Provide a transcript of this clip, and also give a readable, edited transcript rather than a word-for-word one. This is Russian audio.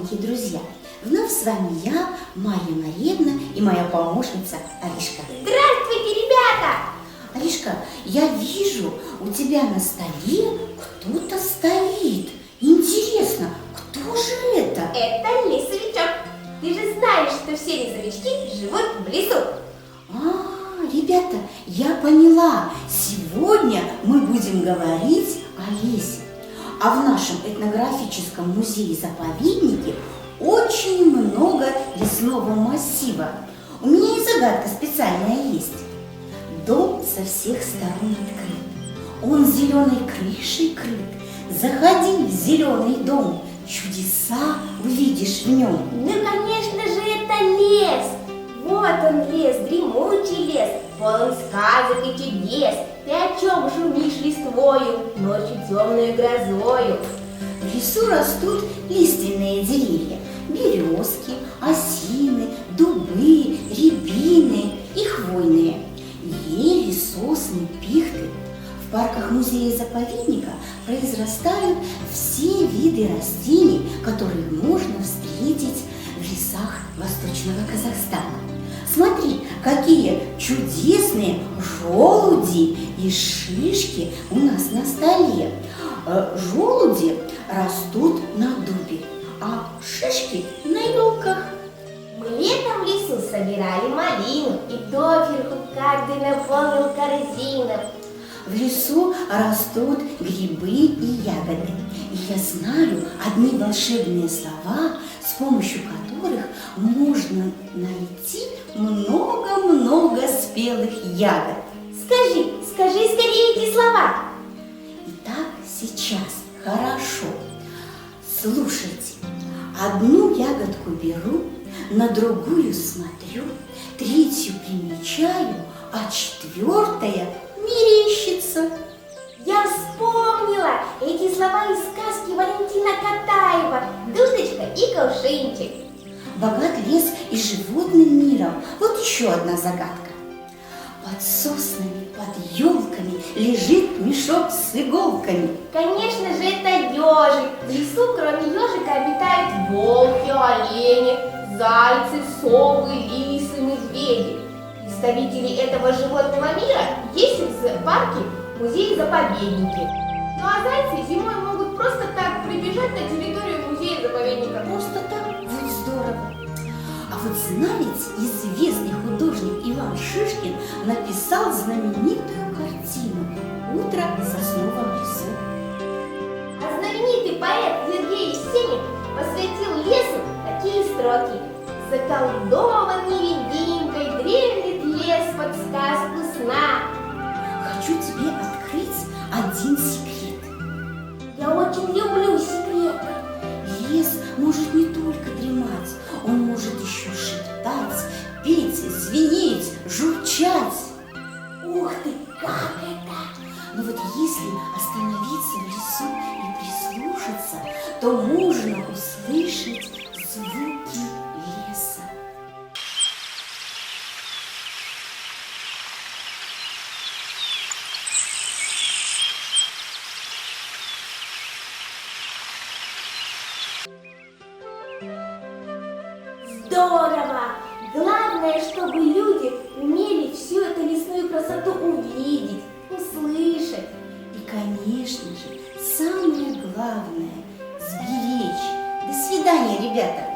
маленькие друзья! Вновь с вами я, Марья Марьевна, и моя помощница Аришка. Здравствуйте, ребята! Аришка, я вижу, у тебя на столе кто-то стоит. Интересно, кто же это? Это лесовичок. Ты же знаешь, что все лесовички живут в лесу. Ребята, я поняла. Сегодня мы будем говорить о лесе. А в нашем этнографическом музее-заповеднике очень много лесного массива. У меня и загадка специальная есть. Дом со всех сторон открыт. Он зеленой крышей крыт. Заходи в зеленый дом, чудеса увидишь в нем. Ну, конечно же, это лес. Вот он лес, дремучий лес, полон сказок и чудес. Ты о чем шумишь листвою, ночью темную грозою? В лесу растут лиственные деревья, березки, осины, дубы, рябины и хвойные, ели, сосны, пихты. В парках музея-заповедника произрастают все виды растений, которые можно встретить в лесах Восточного Казахстана. Смотри, какие чудесные желуди и шишки у нас на столе. Желуди растут на дубе, а шишки на елках. Мы летом в лесу собирали малину, и доверху каждый наполнил корзину. В лесу растут грибы и ягоды. И я знаю одни волшебные слова, с помощью которых можно найти много-много спелых ягод. Скажи скорее эти слова. Итак, сейчас хорошо. Слушайте. Одну ягодку беру, на другую смотрю, третью примечаю, а четвертая мерещится. Я вспомнила эти слова из сказки Валентина Катаева «Дудочка и кувшинчик». Богат лес и животным миром. Вот еще одна загадка. Под соснами, под елками лежит мешок с иголками. Конечно же, это ежик. В лесу, кроме ежика, обитают волки, олени, зайцы, совы, лисы, медведи. Представители этого животного мира есть в зоопарке, музее-заповеднике. Ну а зайцы зимой могут просто так прибежать на территорию музея-заповедника. Просто так? Вот здорово. А вот знаете, известный художник Иван Шишкин написал знаменитую картину «Утро в сосновом лесу». А знаменитый поэт Сергей Есенин посвятил лесу такие строки. Заколдован невидимкой дремлет лес под сказку сна. Хочу тебе открыть один секрет. Я очень люблю секреты. Лес может не только дремать, он может еще шептать, петь, звенеть, журчать. Ух ты, как это! Но вот если остановиться в лесу и прислушаться, то можно услышать звуки леса. Здорово! Главное, чтобы люди умели всю эту лесную красоту увидеть, услышать. И, конечно же, самое главное – сберечь. До свидания, ребята!